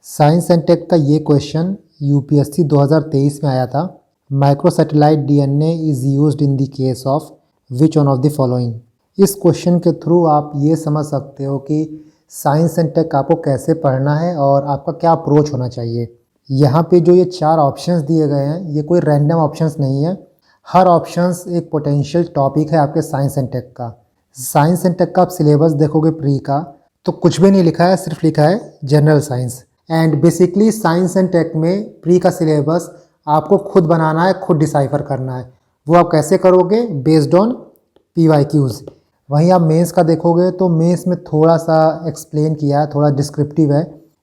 Science and tech का ये question UPSC 2023 में आया था। Micro satellite DNA is used in the case of which one of the following. इस question के थ्रू आप ये समझ सकते हो कि साइंस एंड टेक आपको कैसे पढ़ना है और आपका क्या अप्रोच होना चाहिए। यहाँ पे जो ये 4 ऑप्शंस दिए गए हैं ये कोई रैंडम ऑप्शंस नहीं है। हर ऑप्शंस एक पोटेंशियल टॉपिक है आपके साइंस एंड टेक का। साइंस एंड टेक का आप सिलेबस देखोगे प्री का तो कुछ भी नहीं लिखा है, सिर्फ लिखा है general science. And basically science and tech में प्री का सिलेबस आपको खुद बनाना है, खुद डिसाइफर करना है। वो आप कैसे करोगे? Based on PYQs। वहीं आप मेंस का देखोगे तो मेंस में थोड़ा सा एक्सप्लेन किया है, थोड़ा डिस्क्रिप्टिव है,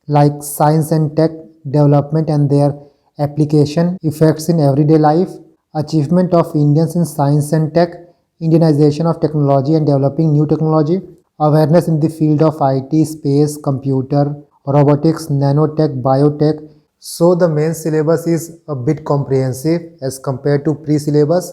like science and tech development and their application effects in everyday life, achievement of Indians in science and tech, Indianization of technology and developing new technology, awareness in the field of IT, space, computer, robotics, nanotech, biotech. So the main syllabus is a bit comprehensive as compared to pre-syllabus.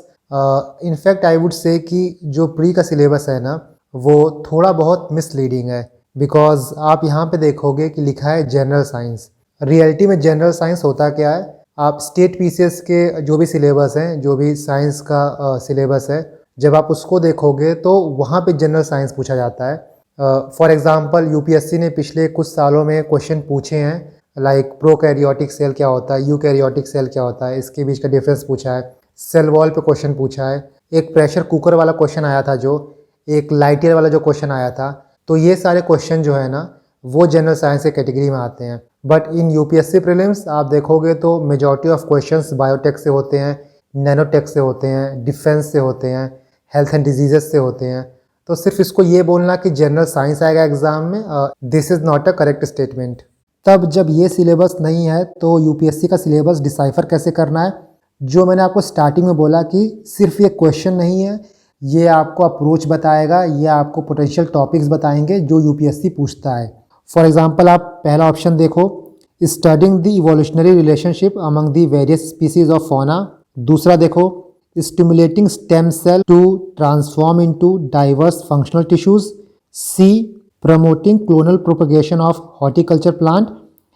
In fact, I would say कि जो pre का syllabus है ना वो थोड़ा बहुत misleading है, because आप यहाँ पे देखोगे कि लिखा है general science। रियलिटी में जनरल साइंस होता क्या है? आप स्टेट पीसीएस के जो भी सिलेबस हैं, जो भी साइंस का सिलेबस है, जब आप उसको देखोगे तो वहाँ पे जनरल साइंस पूछा जाता है। फॉर एग्जांपल यूपीएससी ने पिछले कुछ सालों में क्वेश्चन पूछे हैं, लाइक प्रोकैरियोटिक सेल क्या होता है, यूकैरियोटिक सेल क्या होता है, इसके बीच का डिफरेंस पूछा है, सेल वॉल पे क्वेश्चन पूछा है, एक प्रेशर कुकर वाला क्वेश्चन आया था, जो एक लाइट ईयर वाला जो क्वेश्चन आया था। तो ये सारे क्वेश्चन जो है ना वो जनरल साइंस के कैटेगरी में आते हैं। बट इन यूपीएससी प्रीलिम्स आप देखोगे तो मेजॉरिटी ऑफ क्वेश्चंस बायोटेक से होते हैं, नैनोटेक से होते हैं, डिफेंस से होते हैं, हेल्थ एंड डिजीजेस से होते हैं। तो सिर्फ इसको ये बोलना कि जनरल साइंस आएगा एग्जाम में, this is not a correct statement. तब जब ये सिलेबस नहीं है तो यूपीएससी का सिलेबस डिसाइफर कैसे करना है? जो मैंने आपको स्टार्टिंग में बोला कि सिर्फ ये क्वेश्चन नहीं है, ये आपको अप्रोच बताएगा, ये आपको पोटेंशियल टॉपिक्स बताएंगे जो यूपीएससी पूछता है। फॉर एग्जाम्पल आप पहला ऑप्शन देखो, studying the evolutionary relationship among the various species of fauna. दूसरा देखो, stimulating stem cell to transform into diverse functional tissues. C, promoting clonal propagation of horticulture plant.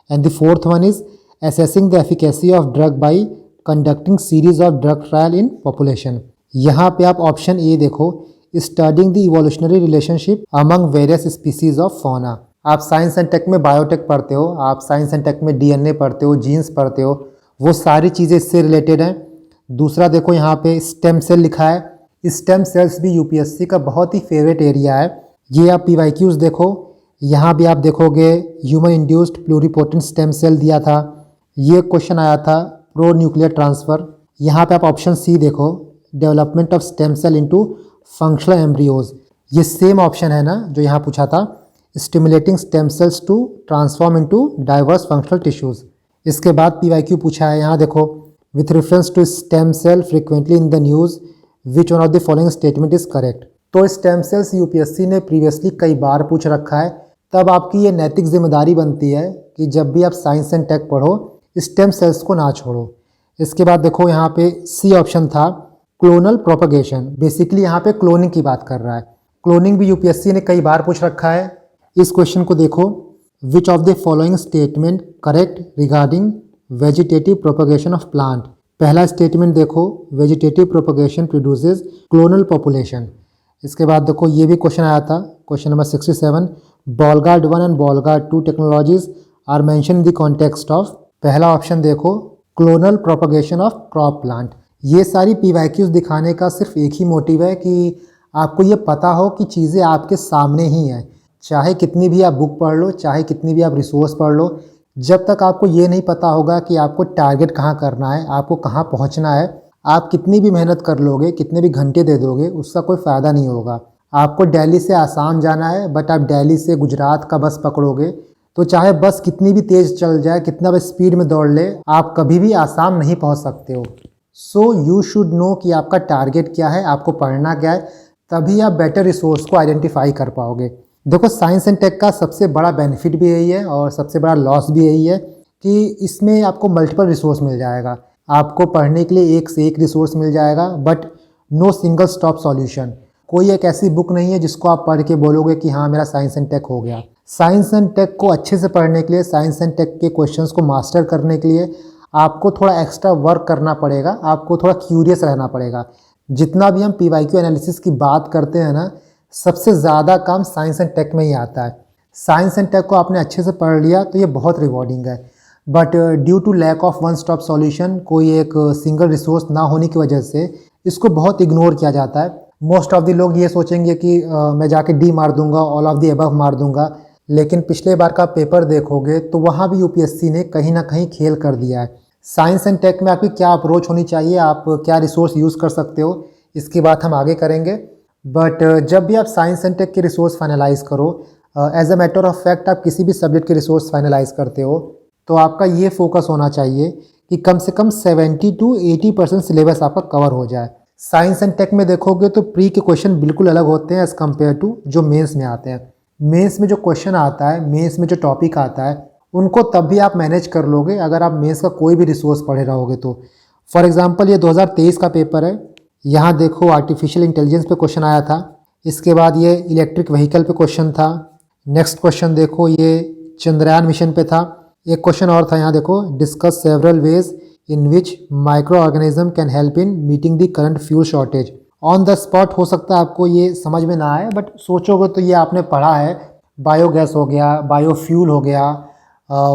And the fourth one is assessing the efficacy of drug by conducting series of drug trial in population. यहाँ पे आप option A देखो, studying the evolutionary relationship among various species of fauna. आप science and tech में biotech पढ़ते हो, आप science and tech में DNA पढ़ते हो, जीन्स पढ़ते हो, वो सारी चीज़ें इससे रिलेटेड हैं। दूसरा देखो यहाँ पे स्टेम सेल लिखा है। स्टेम सेल्स भी यूपीएससी का बहुत ही फेवरेट एरिया है। ये आप PYQs देखो, यहाँ भी आप देखोगे human induced pluripotent stem cell दिया था, ये क्वेश्चन आया था प्रो न्यूक्लियर ट्रांसफ़र। यहाँ पे आप ऑप्शन सी देखो, development of stem cell into functional embryos. ये सेम ऑप्शन है ना जो यहाँ पूछा था, stimulating stem cells to transform into diverse functional tissues. इसके बाद PYQ पूछा है, यहाँ देखो, with reference to stem cell frequently in the news, which one of the following statement is correct? तो स्टेम सेल्स यूपीएससी ने प्रीवियसली कई बार पूछ रखा है। तब आपकी ये नैतिक जिम्मेदारी बनती है कि जब भी आप साइंस एंड टेक पढ़ो स्टेम सेल्स को ना छोड़ो। इसके बाद देखो यहाँ पे सी ऑप्शन था, क्लोनल प्रोपगेशन। बेसिकली यहाँ पे क्लोनिंग की बात कर रहा है। क्लोनिंग भी यूपीएससी ने कई बार पूछ रखा है। इस क्वेश्चन को देखो, which of the following statement correct regarding vegetative propagation of plant. पहला स्टेटमेंट देखो, vegetative propagation produces clonal population. इसके बाद देखो ये भी क्वेश्चन आया था, question number 67, Bollgard 1 and Bollgard 2 technologies are mention in the context of. पहला ऑप्शन देखो, clonal propagation of crop plant. ये सारी PYQs दिखाने का सिर्फ एक ही मोटिव है कि आपको ये पता हो कि चीज़ें आपके सामने ही हैं। चाहे कितनी भी आप बुक पढ़ लो, चाहे कितनी भी आप रिसोर्स पढ़ लो, जब तक आपको ये नहीं पता होगा कि आपको टारगेट कहाँ करना है, आपको कहाँ पहुँचना है, आप कितनी भी मेहनत कर लोगे, कितने भी घंटे दे दोगे, उसका कोई फ़ायदा नहीं होगा। आपको दिल्ली से आसाम जाना है, बट आप दिल्ली से गुजरात का बस पकड़ोगे तो चाहे बस कितनी भी तेज़ चल जाए, कितना भी स्पीड में दौड़ ले, आप कभी भी आसाम नहीं पहुँच सकते हो। सो यू शुड नो कि आपका टारगेट क्या है, आपको पढ़ना क्या है, तभी आप बेटर रिसोर्स को आइडेंटिफाई कर पाओगे। देखो साइंस एंड टेक का सबसे बड़ा बेनिफिट भी यही है और सबसे बड़ा लॉस भी यही है कि इसमें आपको मल्टीपल रिसोर्स मिल जाएगा। आपको पढ़ने के लिए एक से एक रिसोर्स मिल जाएगा, but no single stop solution. कोई एक ऐसी बुक नहीं है जिसको आप पढ़ के बोलोगे कि हाँ मेरा साइंस एंड टेक हो गया। साइंस एंड टेक को अच्छे से पढ़ने के लिए, साइंस एंड टेक के क्वेश्चंस को मास्टर करने के लिए आपको थोड़ा एक्स्ट्रा वर्क करना पड़ेगा, आपको थोड़ा क्यूरियस रहना पड़ेगा। जितना भी हम पीवाईक्यू एनालिसिस की बात करते हैं ना, सबसे ज़्यादा काम साइंस एंड टेक में ही आता है। साइंस एंड टेक को आपने अच्छे से पढ़ लिया तो ये बहुत रिवॉर्डिंग है, but due to lack of one stop solution, कोई एक सिंगल रिसोर्स ना होने की वजह से इसको बहुत इग्नोर किया जाता है। मोस्ट ऑफ द लोग ये सोचेंगे कि मैं जाके डी मार दूंगा, ऑल ऑफ द अबव मार दूंगा, लेकिन पिछले बार का पेपर देखोगे तो वहाँ भी यूपीएससी ने कहीं ना कहीं खेल कर दिया है। साइंस एंड टेक में आपकी क्या अप्रोच होनी चाहिए, आप क्या रिसोर्स यूज़ कर सकते हो, इसकी बात हम आगे करेंगे। बट जब भी आप साइंस एंड टेक के रिसोर्स फाइनलाइज करो, as a matter of fact आप किसी भी सब्जेक्ट के रिसोर्स फाइनलाइज करते हो, तो आपका ये फोकस होना चाहिए कि कम से कम 70 to 80% सिलेबस आपका कवर हो जाए। साइंस एंड टेक में देखोगे तो प्री के क्वेश्चन बिल्कुल अलग होते हैं एज़ कम्पेयर टू जो मेंस में आते हैं। मेंस में जो क्वेश्चन आता है, मेंस में जो टॉपिक आता है, उनको तब भी आप मैनेज कर लोगे अगर आप मेंस का कोई भी रिसोर्स पढ़े रहोगे तो। फॉर एग्जांपल ये 2023 का पेपर है, यहाँ देखो आर्टिफिशियल इंटेलिजेंस पे क्वेश्चन आया था, इसके बाद ये इलेक्ट्रिक व्हीकल पे क्वेश्चन था, नेक्स्ट क्वेश्चन देखो ये चंद्रयान मिशन पे था, एक क्वेश्चन और था यहाँ देखो, discuss several ways in which micro organism can help in meeting the current fuel shortage. On the spot हो सकता है आपको ये समझ में ना आए, बट सोचोगे तो ये आपने पढ़ा है। बायोगैस हो गया, बायोफ्यूल हो गया,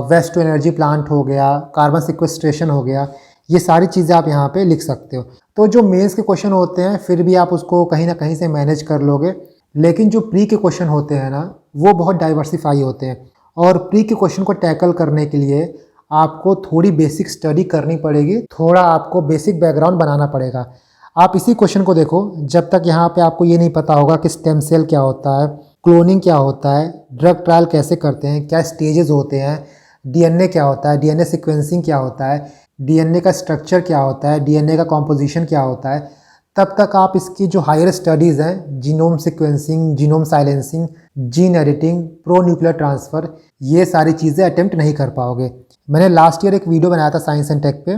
वेस्ट टू एनर्जी प्लांट हो गया, कार्बन सिक्वेस्ट्रेशन हो गया, ये सारी चीज़ें आप यहाँ पे लिख सकते हो। तो जो मेंस के क्वेश्चन होते हैं फिर भी आप उसको कहीं ना कहीं से मैनेज कर लोगे, लेकिन जो प्री के क्वेश्चन होते हैं ना, वो बहुत डाइवर्सिफाई होते हैं, और प्री के क्वेश्चन को टैकल करने के लिए आपको थोड़ी बेसिक स्टडी करनी पड़ेगी, थोड़ा आपको बेसिक बैकग्राउंड बनाना पड़ेगा। आप इसी क्वेश्चन को देखो, जब तक यहाँ पे आपको ये नहीं पता होगा कि स्टेम सेल क्या होता है, क्लोनिंग क्या होता है, ड्रग ट्रायल कैसे करते हैं, क्या स्टेजेस होते हैं, डीएनए क्या होता है, डीएनए सीक्वेंसिंग क्या होता है, डीएनए का स्ट्रक्चर क्या होता है, डीएनए का कॉम्पोजिशन क्या होता है, तब तक आप इसकी जो हायर स्टडीज़ हैं, genome sequencing, genome silencing, gene editing, pro nuclear transfer, ये सारी चीज़ें अटेम्प्ट नहीं कर पाओगे। मैंने लास्ट ईयर एक वीडियो बनाया था साइंस एंड टेक पे,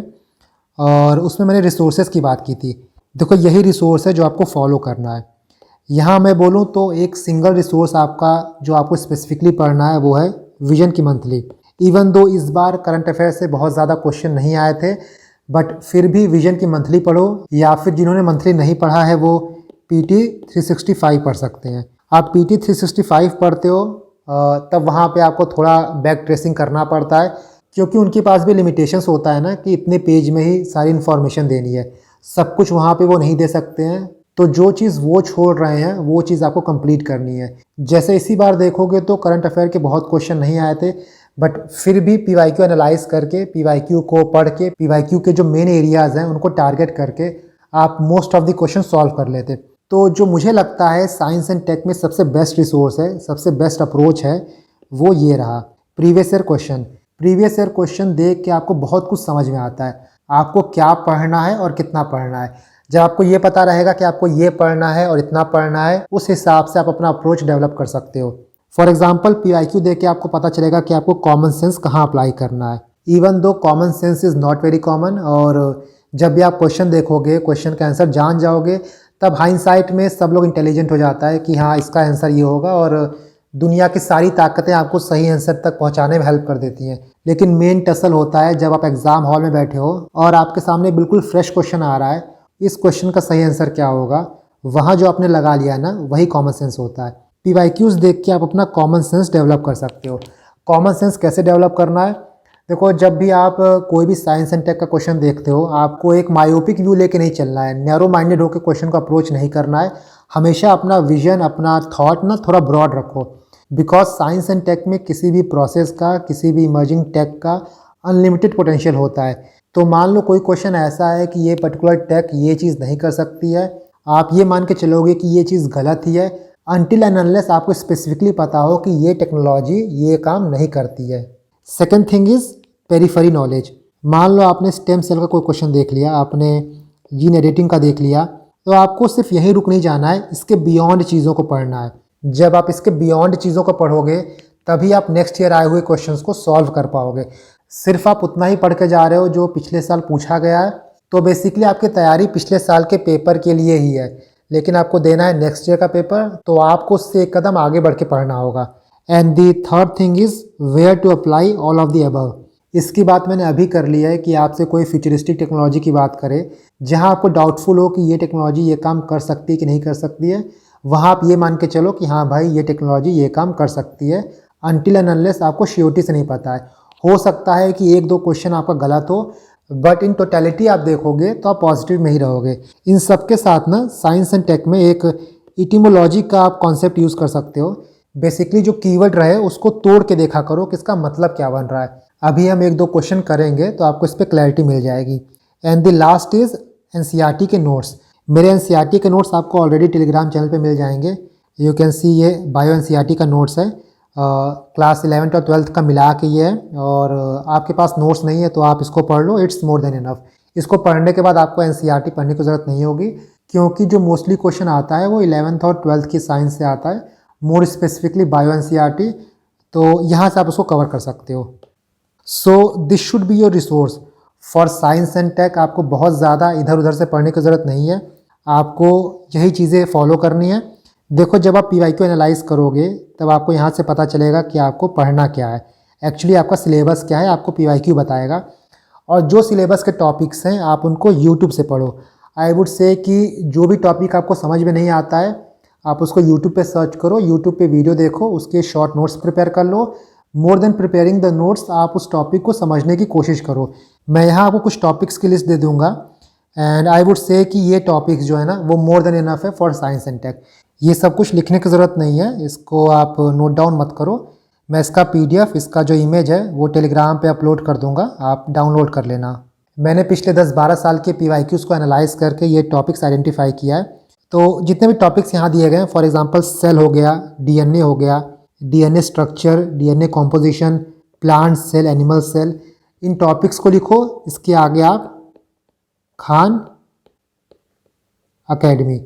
और उसमें मैंने रिसोर्सेज की बात की थी। देखो यही रिसोर्स है जो आपको फॉलो करना है। यहाँ मैं बोलूँ तो एक सिंगल रिसोर्स आपका जो आपको स्पेसिफिकली पढ़ना है वो है विजन की मंथली। इवन दो इस बार करंट अफेयर से बहुत ज़्यादा क्वेश्चन नहीं आए थे, बट फिर भी विजन की मंथली पढ़ो, या फिर जिन्होंने मंथली नहीं पढ़ा है वो PT 365 पढ़ सकते हैं। आप PT 365 पढ़ते हो तब वहाँ पे आपको थोड़ा बैक ट्रेसिंग करना पड़ता है, क्योंकि उनके पास भी लिमिटेशंस होता है ना कि इतने पेज में ही सारी इन्फॉर्मेशन देनी है, सब कुछ वहाँ पे वो नहीं दे सकते हैं। तो जो चीज़ वो छोड़ रहे हैं वो चीज़ आपको कंप्लीट करनी है। जैसे इसी बार देखोगे तो करंट अफेयर के बहुत क्वेश्चन नहीं आए थे, बट फिर भी पीवाईक्यू एनालाइज करके, पीवाईक्यू को पढ़ के, पीवाईक्यू के जो मेन एरियाज़ हैं उनको टारगेट करके आप most of the question solve कर लेते। तो जो मुझे लगता है साइंस एंड टेक में सबसे बेस्ट रिसोर्स है, सबसे बेस्ट अप्रोच है, वो ये रहा previous year question. Previous year question देख के आपको बहुत कुछ समझ में आता है, आपको क्या पढ़ना है और कितना पढ़ना है। जब आपको ये पता रहेगा कि आपको ये पढ़ना है और इतना पढ़ना है, उस हिसाब से आप अपना अप्रोच डेवलप कर सकते हो। फॉर एग्जाम्पल पीवाईक्यू देख के आपको पता चलेगा कि आपको कॉमन सेंस कहाँ अप्लाई करना है। Even though common sense is not very common, और जब भी आप क्वेश्चन देखोगे, क्वेश्चन का आंसर जान जाओगे, तब हाइंडसाइट में सब लोग इंटेलिजेंट हो जाता है कि हाँ इसका आंसर ये होगा, और दुनिया की सारी ताकतें आपको सही आंसर तक पहुंचाने में हेल्प कर देती हैं। लेकिन मेन टसल होता है जब आप एग्ज़ाम हॉल में बैठे हो और आपके सामने बिल्कुल फ्रेश क्वेश्चन आ रहा है, इस क्वेश्चन का सही आंसर क्या होगा, वहाँ जो आपने लगा लिया ना वही कॉमन सेंस होता है। पीवाईक्यूज़ देख के आप अपना कॉमन सेंस डेवलप कर सकते हो। कॉमन सेंस कैसे डेवलप करना है, देखो जब भी आप कोई भी साइंस एंड टेक का क्वेश्चन देखते हो, आपको एक मायोपिक व्यू लेके नहीं चलना है, नैरो माइंडेड होकर क्वेश्चन को अप्रोच नहीं करना है। हमेशा अपना विजन, अपना थॉट ना थोड़ा ब्रॉड रखो, बिकॉज साइंस एंड टेक में किसी भी प्रोसेस का, किसी भी इमर्जिंग टेक का अनलिमिटेड पोटेंशियल होता है। तो मान लो कोई क्वेश्चन ऐसा है कि ये पर्टिकुलर टेक ये चीज़ नहीं कर सकती है, आप ये मान के चलोगे कि ये चीज़ गलत ही है, अनटिल एंड अनलेस आपको स्पेसिफिकली पता हो कि ये टेक्नोलॉजी ये काम नहीं करती है। Second thing is periphery knowledge. मान लो आपने स्टेम सेल का कोई क्वेश्चन देख लिया, आपने जीन एडिटिंग का देख लिया, तो आपको सिर्फ यहीं रुक नहीं जाना है, इसके बियॉन्ड चीज़ों को पढ़ना है। जब आप इसके बियॉन्ड चीज़ों को पढ़ोगे तभी आप नेक्स्ट ईयर आए हुए क्वेश्चंस को सॉल्व कर पाओगे। सिर्फ आप उतना ही पढ़ के जा रहे हो जो पिछले साल पूछा गया है, तो बेसिकली आपकी तैयारी पिछले साल के पेपर के लिए ही है, लेकिन आपको देना है नेक्स्ट ईयर का पेपर, तो आपको उससे एक कदम आगे बढ़ के पढ़ना होगा। And the third thing is where to apply all of the above. इसकी बात मैंने अभी कर ली है कि आपसे कोई फ्यूचरिस्टिक टेक्नोलॉजी की बात करे जहां आपको डाउटफुल हो कि ये टेक्नोलॉजी ये काम कर सकती है कि नहीं कर सकती है, वहां आप ये मान के चलो कि हाँ भाई ये टेक्नोलॉजी ये काम कर सकती है, अनटिल एंड अनलेस आपको श्योरिटी से नहीं पता है। हो सकता है कि एक दो क्वेश्चन आपका गलत हो, बट इन टोटलिटी आप देखोगे तो आप पॉजिटिव में ही रहोगे। इन सब के साथ ना साइंस एंड टेक में एक इटिमोलॉजी का आप कॉन्सेप्ट यूज़ कर सकते हो। बेसिकली जो कीवर्ड रहे उसको तोड़ के देखा करो कि इसका मतलब क्या बन रहा है। अभी हम एक दो क्वेश्चन करेंगे तो आपको इस पर क्लैरिटी मिल जाएगी। And the last is NCERT के नोट्स। मेरे एनसीईआरटी के नोट्स आपको ऑलरेडी टेलीग्राम चैनल पे मिल जाएंगे। यू कैन सी ये बायो एनसीईआरटी का नोट्स है, क्लास 11th और 12th का मिला के ये है। और आपके पास नोट्स नहीं है तो आप इसको पढ़ लो, इट्स मोर देन इनफ। इसको पढ़ने के बाद आपको एनसीईआरटी पढ़ने की ज़रूरत नहीं होगी, क्योंकि जो मोस्टली क्वेश्चन आता है वो 11th और 12th की साइंस से आता है, मोर स्पेसिफिकली बायो एनसीईआरटी। तो यहाँ से आप उसको कवर कर सकते हो। So this should be your resource for science and tech. आपको बहुत ज़्यादा इधर उधर से पढ़ने की ज़रूरत नहीं है, आपको यही चीज़ें फॉलो करनी है। देखो जब आप PYQ एनालाइज करोगे तब आपको यहाँ से पता चलेगा कि आपको पढ़ना क्या है, एक्चुअली आपका सिलेबस क्या है, आपको PYQ बताएगा। और जो सिलेबस के टॉपिक्स हैं आप उनको यूट्यूब से पढ़ो। आई वुड से कि जो भी टॉपिक आपको समझ में नहीं आता है आप उसको यूट्यूब पे सर्च करो, यूट्यूब पे वीडियो देखो, उसके शॉर्ट नोट्स प्रिपेयर कर लो। More than preparing the notes, आप उस टॉपिक को समझने की कोशिश करो। मैं यहाँ आपको कुछ टॉपिक्स की लिस्ट दे दूँगा एंड आई वुड से कि ये टॉपिक्स जो है ना वो मोर देन इनफ है फॉर साइंस एंड टेक। ये सब कुछ लिखने की ज़रूरत नहीं है, इसको आप नोट डाउन मत करो। मैं इसका PDF, इसका जो इमेज है वो टेलीग्राम पे अपलोड कर दूंगा, आप डाउनलोड कर लेना। मैंने पिछले 10-12 साल के PYQs को एनालाइज करके ये टॉपिक्स आइडेंटिफाई किया है। तो जितने भी टॉपिक्स यहाँ दिए गए हैं, फॉर एग्जांपल सेल हो गया, DNA हो गया, DNA structure, DNA composition, plant cell, animal cell, इन टॉपिक्स को लिखो। इसके आगे आप खान एकेडमी,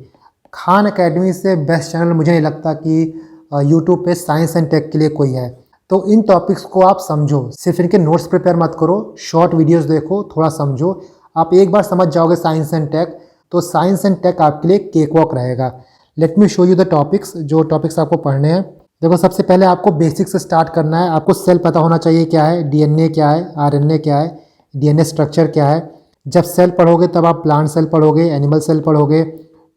खान एकेडमी से बेस्ट चैनल मुझे नहीं लगता कि यूट्यूब पे साइंस एंड टेक के लिए कोई है। तो इन टॉपिक्स को आप समझो, सिर्फ इनके नोट्स प्रिपेयर मत करो, शॉर्ट वीडियोस देखो, थोड़ा समझो। आप एक बार समझ जाओगे साइंस एंड टेक तो साइंस एंड टेक आपके लिए केक वॉक रहेगा। Let me show you the topics, जो टॉपिक्स आपको पढ़ने हैं। देखो सबसे पहले आपको बेसिक से स्टार्ट करना है। आपको सेल पता होना चाहिए क्या है, DNA क्या है, RNA क्या है, DNA स्ट्रक्चर क्या है। जब सेल पढ़ोगे तब आप प्लांट सेल पढ़ोगे, एनिमल सेल पढ़ोगे,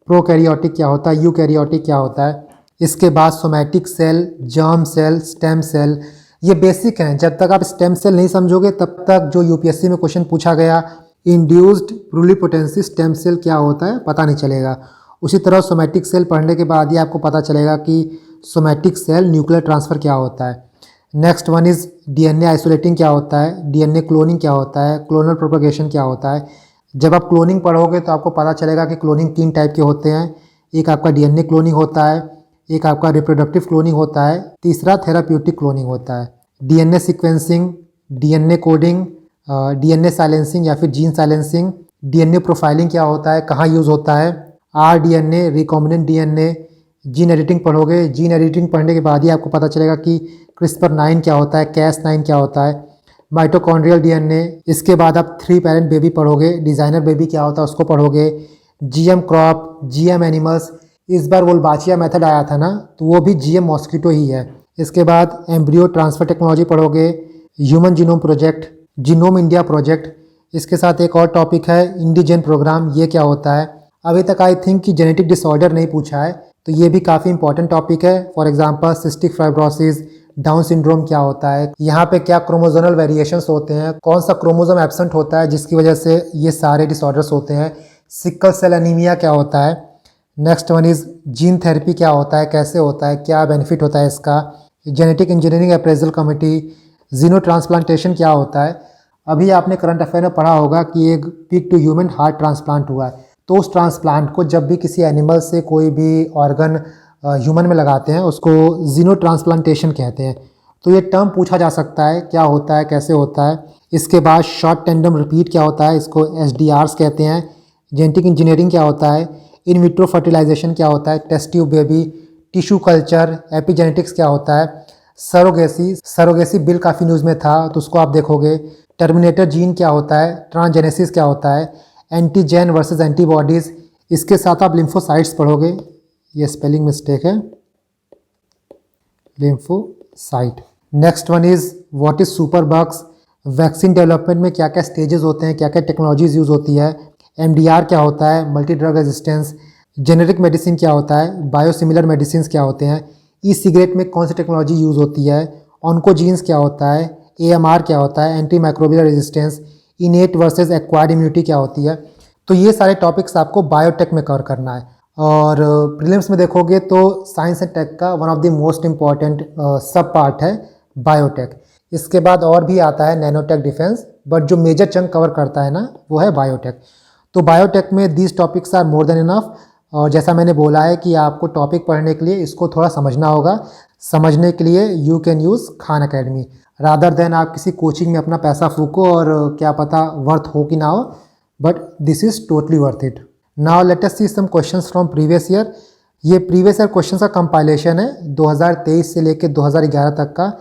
प्रोकैरियोटिक क्या होता है, यूकैरियोटिक क्या होता है। इसके बाद somatic cell, germ cell, stem cell, ये बेसिक हैं। जब तक आप स्टेम सेल नहीं समझोगे तब तक जो UPSC में क्वेश्चन पूछा गया इंड्यूस्ड प्लुरिपोटेंसी स्टेम सेल क्या होता है पता नहीं चलेगा। उसी तरह सोमैटिक सेल पढ़ने के बाद ही आपको पता चलेगा कि सोमैटिक सेल न्यूक्लियर ट्रांसफ़र क्या होता है। Next one is DNA isolating क्या होता है, DNA क्लोनिंग क्या होता है, क्लोनल प्रोपगेशन क्या होता है। जब आप क्लोनिंग पढ़ोगे तो आपको पता चलेगा कि क्लोनिंग 3 टाइप के होते हैं। एक आपका DNA क्लोनिंग होता है, एक आपका रिप्रोडक्टिव क्लोनिंग होता है, तीसरा थेराप्यूटिक क्लोनिंग होता है। DNA sequencing, DNA coding, DNA silencing या फिर जीन साइलेंसिंग, DNA प्रोफाइलिंग क्या होता है, कहाँ यूज़ होता है, rDNA, recombinant DNA, gene editing पढ़ोगे। जीन एडिटिंग पढ़ने के बाद ही आपको पता चलेगा कि CRISPR-9 क्या होता है, Cas9 क्या होता है, माइटोकॉन्ड्रियल DNA। इसके बाद आप 3 पैरेंट बेबी पढ़ोगे, डिज़ाइनर बेबी क्या होता है उसको पढ़ोगे, GM क्रॉप, GM एनिमल्स। इस बार वोल्बाचिया मेथड आया था ना, तो वो भी GM मॉस्किटो ही है। इसके बाद एम्ब्रियो ट्रांसफ़र टेक्नोलॉजी पढ़ोगे, human genome project, genome India project. इसके साथ एक और टॉपिक है इंडिजेन प्रोग्राम, ये क्या होता है। अभी तक आई थिंक कि जेनेटिक डिसऑर्डर नहीं पूछा है, तो ये भी काफ़ी इंपॉर्टेंट टॉपिक है। For example cystic fibrosis, down syndrome क्या होता है, यहाँ पे क्या क्रोमोजोनल वेरिएशंस होते हैं, कौन सा क्रोमोजोम एब्सेंट होता है जिसकी वजह से ये सारे डिसऑर्डर्स होते हैं, सिकल सेल एनीमिया क्या होता है। Next one is gene therapy क्या होता है, कैसे होता है, क्या बेनिफिट होता है इसका, जेनेटिक इंजीनियरिंग अप्रेजल कमेटी, जीनो ट्रांसप्लांटेशन क्या होता है। अभी आपने करंट अफेयर में पढ़ा होगा कि एक pig to human heart transplant हुआ है, तो उस ट्रांसप्लांट को जब भी किसी एनिमल से कोई भी ऑर्गन ह्यूमन में लगाते हैं उसको जीनो ट्रांसप्लांटेशन कहते हैं। तो ये टर्म पूछा जा सकता है क्या होता है, कैसे होता है। इसके बाद शॉर्ट टेंडम रिपीट क्या होता है, इसको SDRs कहते हैं। जेनेटिक इंजीनियरिंग क्या होता है, इन विट्रो फर्टिलाइजेशन क्या होता है, test tube baby, tissue culture, epigenetics क्या होता है, सरोगेसी। सरोगेसी बिल काफ़ी न्यूज़ में था तो उसको आप देखोगे। टर्मिनेटर जीन क्या होता है, ट्रांसजेनेसिस क्या होता है, एंटीजेन वर्सेस एंटीबॉडीज़। इसके साथ आप लिम्फोसाइट्स पढ़ोगे, ये स्पेलिंग मिस्टेक है, lymphocytes. Site. Next one is what is super bugs, vaccine development में क्या क्या स्टेजेस होते हैं, क्या क्या टेक्नोलॉजीज़ यूज़ होती है, MDR क्या होता है, multi drug resistance, generic medicine क्या होता है, बायोसिमिलर मेडिसिन क्या होते हैं, ई सिगरेट में कौन सी टेक्नोलॉजी यूज़ होती है, ऑन्कोजीन्स क्या होता है, AMR क्या होता है, anti microbial resistance, इनेट versus acquired immunity क्या होती है। तो ये सारे टॉपिक्स आपको बायोटेक में कवर करना है। और प्रीलिम्स में देखोगे तो साइंस एंड टेक का one of the most important sub part है बायोटेक। इसके बाद और भी आता है नैनोटेक, डिफेंस, बट जो मेजर चंक कवर करता है ना वो है बायोटेक। तो बायोटेक में these topics are more than enough. और जैसा मैंने बोला है कि आपको टॉपिक पढ़ने के लिए इसको थोड़ा समझना होगा। समझने के लिए you can use Khan academy rather than आप किसी कोचिंग में अपना पैसा फूको और क्या पता वर्थ हो कि ना हो, but this is totally worth it. Now let us see some questions from previous year. ये प्रीवियस ईयर क्वेश्चंस का कंपाइलेशन है 2023 से लेकर 2011 तक का।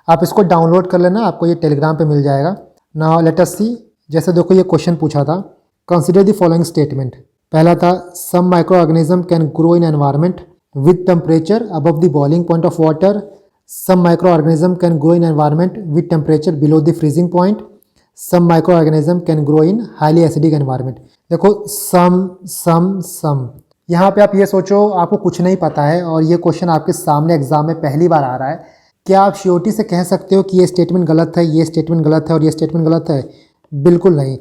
आप इसको डाउनलोड कर लेना, आपको ये टेलीग्राम पे मिल जाएगा। नाउ लेट अस सी, जैसे देखो ये क्वेश्चन पूछा था, कंसिडर द फॉलोइंग स्टेटमेंट। पहला था some micro organism can grow in environment with temperature above the boiling point of water. Some micro organism can grow in environment with temperature below the freezing point. Some micro organism can grow in highly acidic environment. देखो some यहाँ पे आप ये सोचो आपको कुछ नहीं पता है और ये क्वेश्चन आपके सामने एग्जाम में पहली बार आ रहा है। क्या आप श्योरिटी से कह सकते हो कि ये स्टेटमेंट गलत है, ये स्टेटमेंट गलत है और ये स्टेटमेंट गलत है? बिल्कुल नहीं।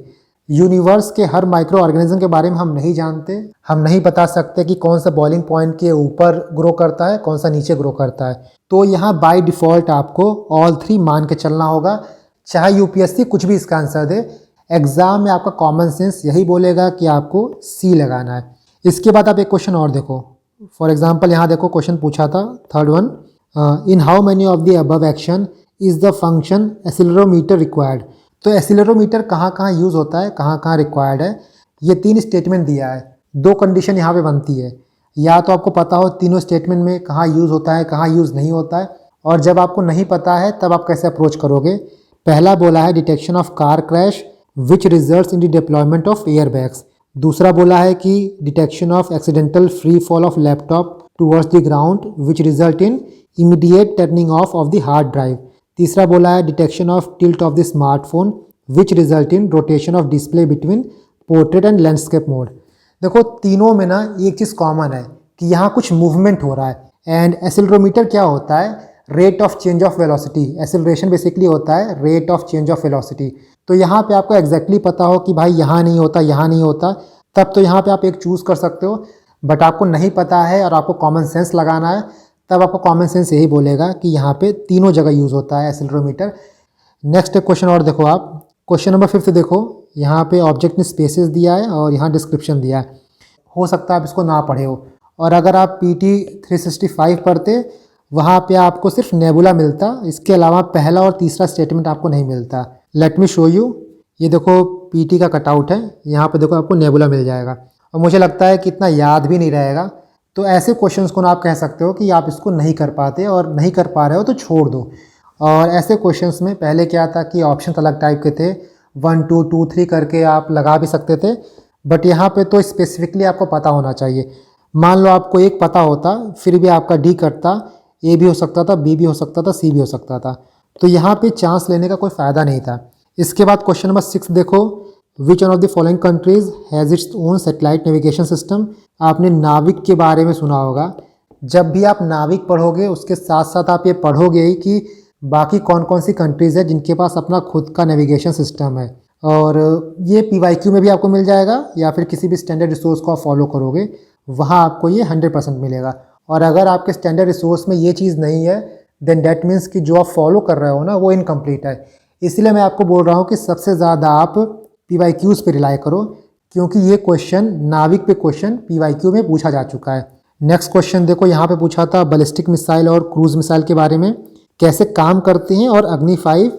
यूनिवर्स के हर माइक्रो ऑर्गेनिज्म के बारे में हम नहीं जानते। हम नहीं बता सकते कि कौन सा बॉइलिंग पॉइंट के ऊपर ग्रो करता है, कौन सा नीचे ग्रो करता है। तो यहाँ बाय डिफ़ॉल्ट आपको ऑल 3 मान के चलना होगा, चाहे यूपीएससी कुछ भी इसका आंसर दे। एग्जाम में आपका कॉमन सेंस यही बोलेगा कि आपको सी लगाना है। इसके बाद आप एक क्वेश्चन और देखो। फॉर एग्जाम्पल यहाँ देखो क्वेश्चन पूछा था third one, in how many of the above action is the function accelerometer required. तो एक्सीलरोमीटर कहाँ कहाँ यूज़ होता है, कहाँ कहाँ रिक्वायर्ड है, ये 3 स्टेटमेंट दिया है। 2 कंडीशन यहाँ पे बनती है, या तो आपको पता हो तीनों स्टेटमेंट में कहाँ यूज़ होता है, कहाँ यूज़ नहीं होता है। और जब आपको नहीं पता है तब आप कैसे अप्रोच करोगे। पहला बोला है detection of car crash which results in the deployment of air bags. दूसरा बोला है कि detection of accidental free fall of laptop towards the ground which result in immediate turning of the hard drive. तीसरा बोला है detection of tilt of the smartphone which result in rotation of display between portrait and landscape mode. देखो तीनों में ना एक चीज़ common है कि यहाँ कुछ मूवमेंट हो रहा है। एंड एक्सीलरोमीटर क्या होता है, rate of change of velocity. Acceleration basically होता है rate of change of velocity. तो यहाँ पे आपको एग्जैक्टली पता हो कि भाई यहाँ नहीं होता, यहाँ नहीं होता, तब तो यहाँ पे आप एक चूज़ कर सकते हो। बट आपको नहीं पता है और आपको कॉमन सेंस लगाना है, तब आपको कॉमन सेंस यही बोलेगा कि यहाँ पे तीनों जगह यूज़ होता है एक्सीलरोमीटर। नेक्स्ट क्वेश्चन और देखो आप, क्वेश्चन नंबर 5 देखो। यहाँ पे ऑब्जेक्ट ने स्पेसेस दिया है और यहाँ डिस्क्रिप्शन दिया है। हो सकता है आप इसको ना पढ़े हो, और अगर आप PT 365 पढ़ते वहाँ पे आपको सिर्फ नेबुला मिलता, इसके अलावा पहला और तीसरा स्टेटमेंट आपको नहीं मिलता। Let me show you. ये देखो PT का कटआउट है, यहाँ पे देखो आपको नेबुला मिल जाएगा। और मुझे लगता है कि इतना याद भी नहीं रहेगा। तो ऐसे क्वेश्चंस को ना आप कह सकते हो कि आप इसको नहीं कर पाते, और नहीं कर पा रहे हो तो छोड़ दो। और ऐसे क्वेश्चंस में पहले क्या था कि ऑप्शन अलग टाइप के थे, 1 2 2 3 करके आप लगा भी सकते थे। बट यहाँ पे तो स्पेसिफिकली आपको पता होना चाहिए। मान लो आपको एक पता होता फिर भी आपका D करता, A भी हो सकता था, B भी हो सकता था, C भी हो सकता था। तो यहाँ पे चांस लेने का कोई फ़ायदा नहीं था। इसके बाद क्वेश्चन नंबर 6 देखो, which one of the following countries has its own satellite navigation system. आपने नाविक के बारे में सुना होगा। जब भी आप नाविक पढ़ोगे उसके साथ साथ आप ये पढ़ोगे ही कि बाकी कौन कौन सी कंट्रीज़ है जिनके पास अपना खुद का नेविगेशन सिस्टम है। और ये PYQ में भी आपको मिल जाएगा, या फिर किसी भी स्टैंडर्ड रिसोर्स को आप फॉलो करोगे वहाँ आपको ये 100% मिलेगा। और अगर आपके स्टैंडर्ड रिसोर्स में ये चीज़ नहीं है देन डैट मीन्स कि जो आप फॉलो कर रहे हो ना वो इनकम्प्लीट है। इसलिए मैं आपको बोल रहा हूँ कि सबसे ज़्यादा आप PYQs पे रिलाई करो, क्योंकि ये क्वेश्चन नाविक पे क्वेश्चन PYQ में पूछा जा चुका है। नेक्स्ट क्वेश्चन देखो, यहाँ पे पूछा था बैलिस्टिक मिसाइल और क्रूज मिसाइल के बारे में, कैसे काम करते हैं और अग्नि 5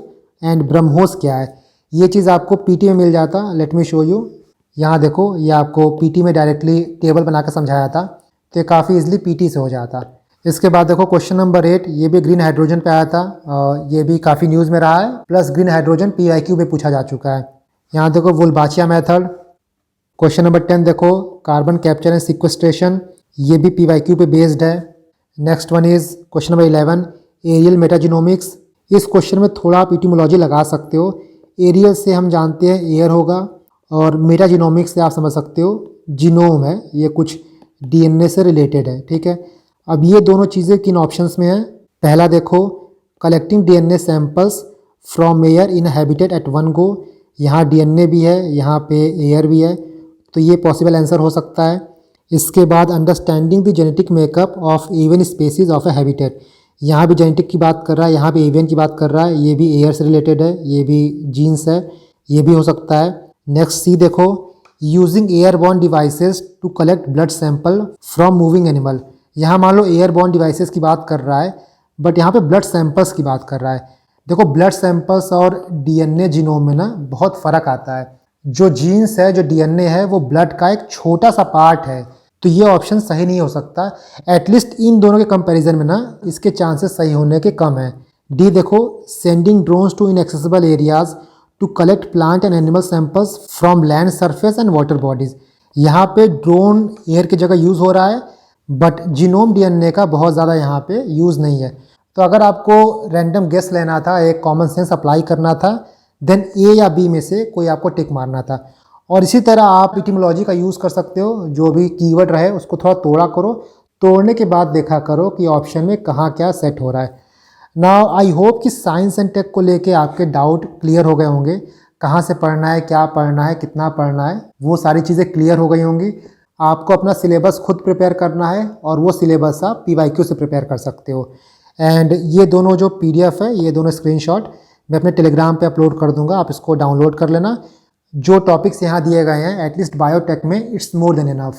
एंड ब्रह्मोस क्या है। ये चीज़ आपको PT में मिल जाता। Let me show you. यहाँ देखो ये आपको PT में डायरेक्टली टेबल बना कर समझाया था, तो ये काफ़ी इजीली PT से हो जाता। इसके बाद देखो क्वेश्चन नंबर 8, ये भी ग्रीन हाइड्रोजन पे आया था, ये भी काफ़ी न्यूज़ में रहा है। प्लस ग्रीन हाइड्रोजन PYQ में पूछा जा चुका है। यहाँ देखो वुलबाचिया मेथड। क्वेश्चन नंबर 10 देखो कार्बन कैप्चर एंड सिक्वेस्ट्रेशन, ये भी PYQ पे बेस्ड है। Next one is question number 11, aerial metagenomics. इस क्वेश्चन में थोड़ा आप इटिमोलॉजी लगा सकते हो। एरियल से हम जानते हैं एयर होगा और मेटाजिनोमिक्स से आप समझ सकते हो जीनोम है, ये कुछ डीएनए से रिलेटेड है। ठीक है, अब ये दोनों चीज़ें किन ऑप्शंस में है? पहला देखो, collecting DNA samples from air in habitat at one go. यहाँ डीएनए भी है, यहाँ पे एयर भी है, तो ये पॉसिबल आंसर हो सकता है। इसके बाद understanding the genetic makeup of avian species of A habitat. यहाँ भी जेनेटिक की बात कर रहा है, यहाँ भी एवियन की बात कर रहा है, ये भी एयर से रिलेटेड है, ये भी जीन्स है, ये भी हो सकता है। नेक्स्ट सी देखो, using airborne devices to collect blood sample from moving animal. यहाँ मान लो एयरबॉर्न डिवाइसेस की बात कर रहा है, बट यहाँ पे ब्लड सैंपल्स की बात कर रहा है। देखो, ब्लड सैंपल्स और डीएनए जीनोम में ना बहुत फ़र्क आता है। जो जीन्स है, जो डीएनए है, वो ब्लड का एक छोटा सा पार्ट है, तो ये ऑप्शन सही नहीं हो सकता। एटलीस्ट इन दोनों के कंपैरिजन में ना इसके चांसेस सही होने के कम है। डी देखो, sending drones to inaccessible areas to collect plant and animal samples from land surface and water bodies. यहाँ पे ड्रोन एयर की जगह यूज़ हो रहा है, बट जीनोम डीएनए का बहुत ज़्यादा यहाँ पे यूज़ नहीं है। तो अगर आपको रैंडम गेस लेना था, एक कॉमन सेंस अप्लाई करना था, देन ए या बी में से कोई आपको टिक मारना था। और इसी तरह आप इटिमोलॉजी का यूज़ कर सकते हो, जो भी कीवर्ड रहे उसको थोड़ा तोड़ा करो, तोड़ने के बाद देखा करो कि ऑप्शन में कहाँ क्या सेट हो रहा है। नाउ आई होप कि साइंस एंड टेक को लेके आपके डाउट क्लियर हो गए होंगे। कहाँ से पढ़ना है, क्या पढ़ना है, कितना पढ़ना है, वो सारी चीज़ें क्लियर हो गई होंगी। आपको अपना सिलेबस खुद प्रिपेयर करना है और वो सिलेबस आप PYQ से प्रिपेयर कर सकते हो। एंड ये दोनों जो PDF है, ये दोनों स्क्रीनशॉट मैं अपने टेलीग्राम पे अपलोड कर दूंगा, आप इसको डाउनलोड कर लेना। जो टॉपिक्स यहाँ दिए गए हैं, एटलीस्ट बायोटेक में, इट्स मोर देन इनफ।